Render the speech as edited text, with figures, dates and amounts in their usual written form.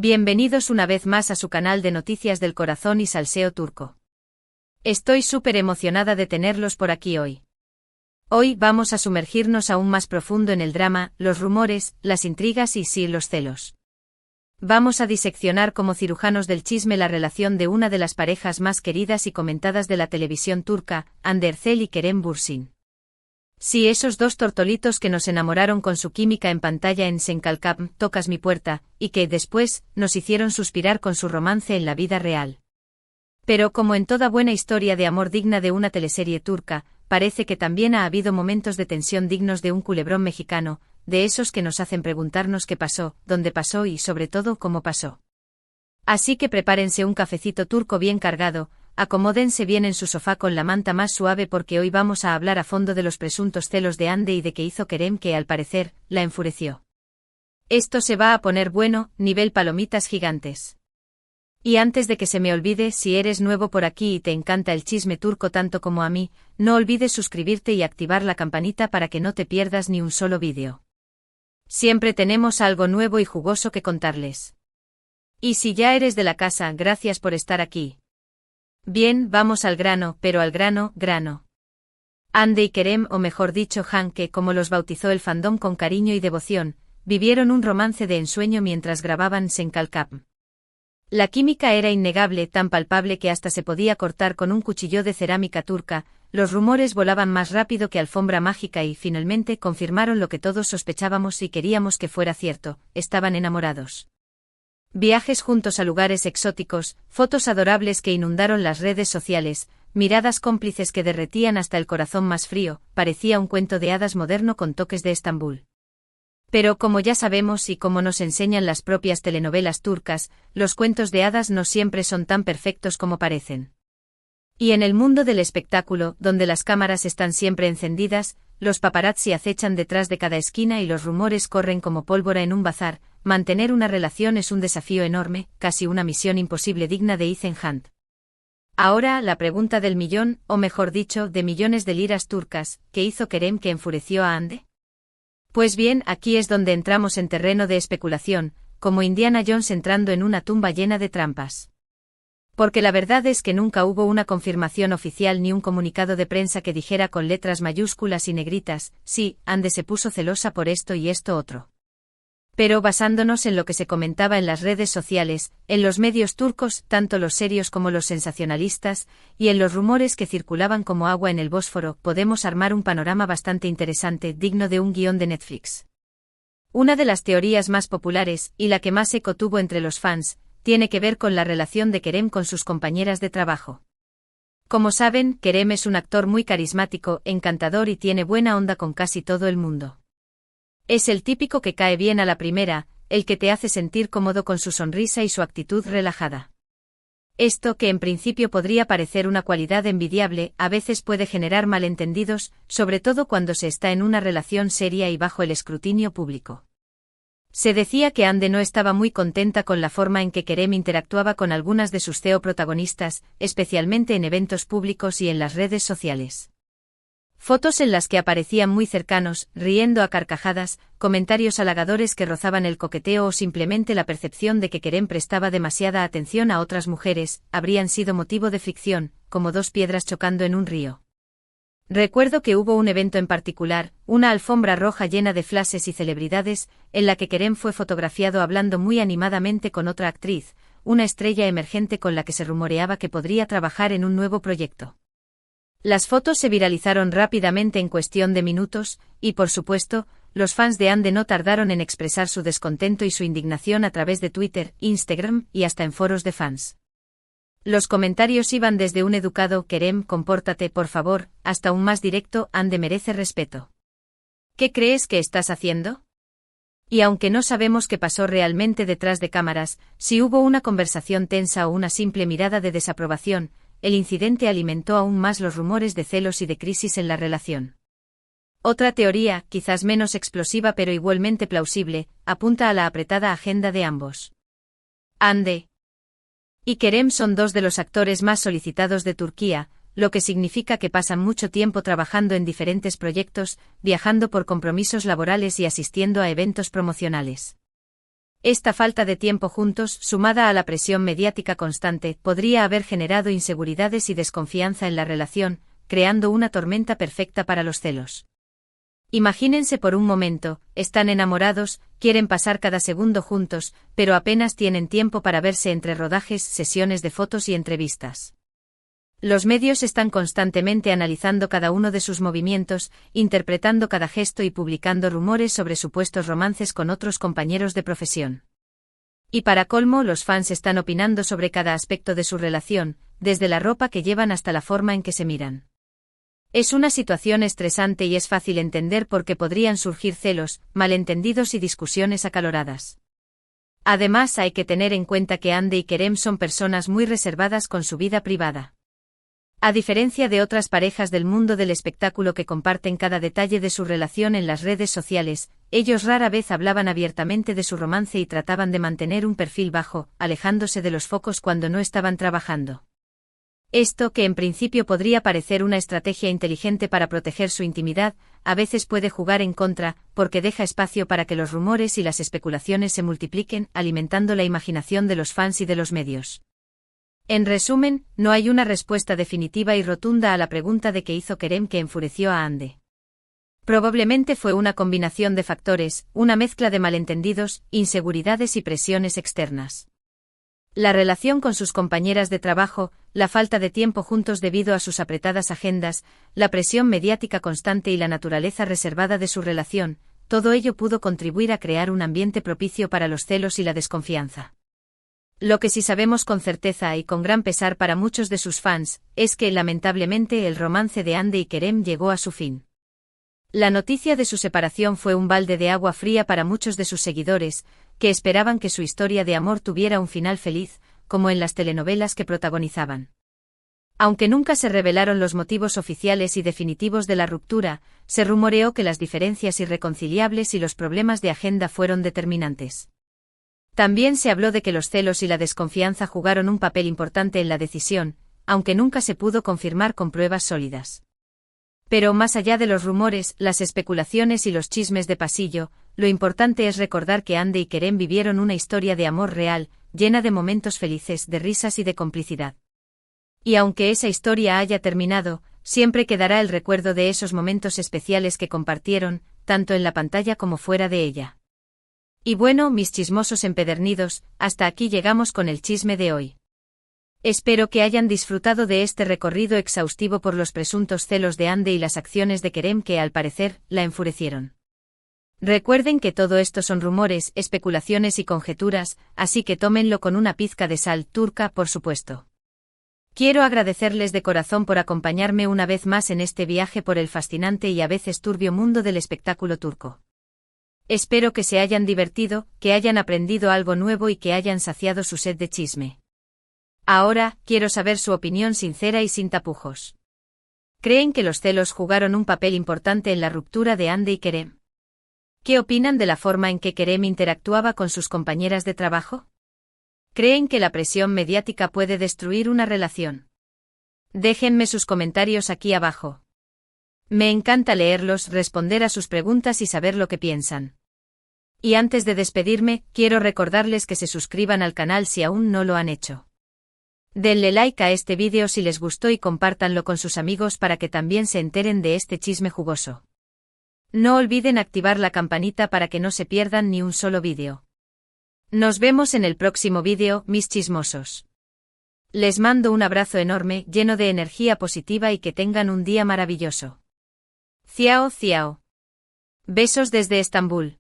Bienvenidos una vez más a su canal de noticias del corazón y salseo turco. Estoy súper emocionada de tenerlos por aquí hoy. Hoy vamos a sumergirnos aún más profundo en el drama, los rumores, las intrigas y sí, los celos. Vamos a diseccionar como cirujanos del chisme la relación de una de las parejas más queridas y comentadas de la televisión turca, Hande Erçel y Kerem Bürsin. Sí, esos dos tortolitos que nos enamoraron con su química en pantalla en Sen Kalkam, Tocas mi puerta, y que, después, nos hicieron suspirar con su romance en la vida real. Pero como en toda buena historia de amor digna de una teleserie turca, parece que también ha habido momentos de tensión dignos de un culebrón mexicano, de esos que nos hacen preguntarnos qué pasó, dónde pasó y sobre todo cómo pasó. Así que prepárense un cafecito turco bien cargado, acomódense bien en su sofá con la manta más suave porque hoy vamos a hablar a fondo de los presuntos celos de Hande y de qué hizo Kerem que al parecer, la enfureció. Esto se va a poner bueno, nivel palomitas gigantes. Y antes de que se me olvide, si eres nuevo por aquí y te encanta el chisme turco tanto como a mí, no olvides suscribirte y activar la campanita para que no te pierdas ni un solo vídeo. Siempre tenemos algo nuevo y jugoso que contarles. Y si ya eres de la casa, gracias por estar aquí. Bien, vamos al grano, pero al grano, grano. Hande y Kerem, o mejor dicho Han, que como los bautizó el fandom con cariño y devoción, vivieron un romance de ensueño mientras grababan Sen Kalkam. La química era innegable, tan palpable que hasta se podía cortar con un cuchillo de cerámica turca, los rumores volaban más rápido que alfombra mágica y finalmente confirmaron lo que todos sospechábamos y queríamos que fuera cierto, estaban enamorados. Viajes juntos a lugares exóticos, fotos adorables que inundaron las redes sociales, miradas cómplices que derretían hasta el corazón más frío, parecía un cuento de hadas moderno con toques de Estambul. Pero como ya sabemos y como nos enseñan las propias telenovelas turcas, los cuentos de hadas no siempre son tan perfectos como parecen. Y en el mundo del espectáculo, donde las cámaras están siempre encendidas, los paparazzi acechan detrás de cada esquina y los rumores corren como pólvora en un bazar, mantener una relación es un desafío enorme, casi una misión imposible digna de Ethan Hunt. Ahora, la pregunta del millón, o mejor dicho, de millones de liras turcas, ¿qué hizo Kerem que enfureció a Hande? Pues bien, aquí es donde entramos en terreno de especulación, como Indiana Jones entrando en una tumba llena de trampas. Porque la verdad es que nunca hubo una confirmación oficial ni un comunicado de prensa que dijera con letras mayúsculas y negritas, sí, Hande se puso celosa por esto y esto otro. Pero basándonos en lo que se comentaba en las redes sociales, en los medios turcos, tanto los serios como los sensacionalistas, y en los rumores que circulaban como agua en el Bósforo, podemos armar un panorama bastante interesante, digno de un guión de Netflix. Una de las teorías más populares, y la que más eco tuvo entre los fans, tiene que ver con la relación de Kerem con sus compañeras de trabajo. Como saben, Kerem es un actor muy carismático, encantador y tiene buena onda con casi todo el mundo. Es el típico que cae bien a la primera, el que te hace sentir cómodo con su sonrisa y su actitud relajada. Esto, que en principio podría parecer una cualidad envidiable, a veces puede generar malentendidos, sobre todo cuando se está en una relación seria y bajo el escrutinio público. Se decía que Hande no estaba muy contenta con la forma en que Kerem interactuaba con algunas de sus CEO protagonistas, especialmente en eventos públicos y en las redes sociales. Fotos en las que aparecían muy cercanos, riendo a carcajadas, comentarios halagadores que rozaban el coqueteo o simplemente la percepción de que Kerem prestaba demasiada atención a otras mujeres, habrían sido motivo de fricción, como dos piedras chocando en un río. Recuerdo que hubo un evento en particular, una alfombra roja llena de flashes y celebridades, en la que Kerem fue fotografiado hablando muy animadamente con otra actriz, una estrella emergente con la que se rumoreaba que podría trabajar en un nuevo proyecto. Las fotos se viralizaron rápidamente en cuestión de minutos, y por supuesto, los fans de Hande no tardaron en expresar su descontento y su indignación a través de Twitter, Instagram y hasta en foros de fans. Los comentarios iban desde un educado Kerem, compórtate por favor, hasta un más directo Hande merece respeto. ¿Qué crees que estás haciendo? Y aunque no sabemos qué pasó realmente detrás de cámaras, si hubo una conversación tensa o una simple mirada de desaprobación, el incidente alimentó aún más los rumores de celos y de crisis en la relación. Otra teoría, quizás menos explosiva pero igualmente plausible, apunta a la apretada agenda de ambos. Hande y Kerem son dos de los actores más solicitados de Turquía, lo que significa que pasan mucho tiempo trabajando en diferentes proyectos, viajando por compromisos laborales y asistiendo a eventos promocionales. Esta falta de tiempo juntos, sumada a la presión mediática constante, podría haber generado inseguridades y desconfianza en la relación, creando una tormenta perfecta para los celos. Imagínense por un momento, están enamorados, quieren pasar cada segundo juntos, pero apenas tienen tiempo para verse entre rodajes, sesiones de fotos y entrevistas. Los medios están constantemente analizando cada uno de sus movimientos, interpretando cada gesto y publicando rumores sobre supuestos romances con otros compañeros de profesión. Y para colmo, los fans están opinando sobre cada aspecto de su relación, desde la ropa que llevan hasta la forma en que se miran. Es una situación estresante y es fácil entender por qué podrían surgir celos, malentendidos y discusiones acaloradas. Además, hay que tener en cuenta que Hande y Kerem son personas muy reservadas con su vida privada. A diferencia de otras parejas del mundo del espectáculo que comparten cada detalle de su relación en las redes sociales, ellos rara vez hablaban abiertamente de su romance y trataban de mantener un perfil bajo, alejándose de los focos cuando no estaban trabajando. Esto, que en principio podría parecer una estrategia inteligente para proteger su intimidad, a veces puede jugar en contra, porque deja espacio para que los rumores y las especulaciones se multipliquen, alimentando la imaginación de los fans y de los medios. En resumen, no hay una respuesta definitiva y rotunda a la pregunta de qué hizo Kerem que enfureció a Hande. Probablemente fue una combinación de factores, una mezcla de malentendidos, inseguridades y presiones externas. La relación con sus compañeras de trabajo, la falta de tiempo juntos debido a sus apretadas agendas, la presión mediática constante y la naturaleza reservada de su relación, todo ello pudo contribuir a crear un ambiente propicio para los celos y la desconfianza. Lo que sí sabemos con certeza y con gran pesar para muchos de sus fans, es que lamentablemente el romance de Hande y Kerem llegó a su fin. La noticia de su separación fue un balde de agua fría para muchos de sus seguidores, que esperaban que su historia de amor tuviera un final feliz, como en las telenovelas que protagonizaban. Aunque nunca se revelaron los motivos oficiales y definitivos de la ruptura, se rumoreó que las diferencias irreconciliables y los problemas de agenda fueron determinantes. También se habló de que los celos y la desconfianza jugaron un papel importante en la decisión, aunque nunca se pudo confirmar con pruebas sólidas. Pero más allá de los rumores, las especulaciones y los chismes de pasillo, lo importante es recordar que Hande y Kerem vivieron una historia de amor real, llena de momentos felices, de risas y de complicidad. Y aunque esa historia haya terminado, siempre quedará el recuerdo de esos momentos especiales que compartieron, tanto en la pantalla como fuera de ella. Y bueno, mis chismosos empedernidos, hasta aquí llegamos con el chisme de hoy. Espero que hayan disfrutado de este recorrido exhaustivo por los presuntos celos de Hande y las acciones de Kerem que, al parecer, la enfurecieron. Recuerden que todo esto son rumores, especulaciones y conjeturas, así que tómenlo con una pizca de sal turca, por supuesto. Quiero agradecerles de corazón por acompañarme una vez más en este viaje por el fascinante y a veces turbio mundo del espectáculo turco. Espero que se hayan divertido, que hayan aprendido algo nuevo y que hayan saciado su sed de chisme. Ahora, quiero saber su opinión sincera y sin tapujos. ¿Creen que los celos jugaron un papel importante en la ruptura de Hande y Kerem? ¿Qué opinan de la forma en que Kerem interactuaba con sus compañeras de trabajo? ¿Creen que la presión mediática puede destruir una relación? Déjenme sus comentarios aquí abajo. Me encanta leerlos, responder a sus preguntas y saber lo que piensan. Y antes de despedirme, quiero recordarles que se suscriban al canal si aún no lo han hecho. Denle like a este vídeo si les gustó y compártanlo con sus amigos para que también se enteren de este chisme jugoso. No olviden activar la campanita para que no se pierdan ni un solo vídeo. Nos vemos en el próximo vídeo, mis chismosos. Les mando un abrazo enorme, lleno de energía positiva y que tengan un día maravilloso. Ciao, ciao. Besos desde Estambul.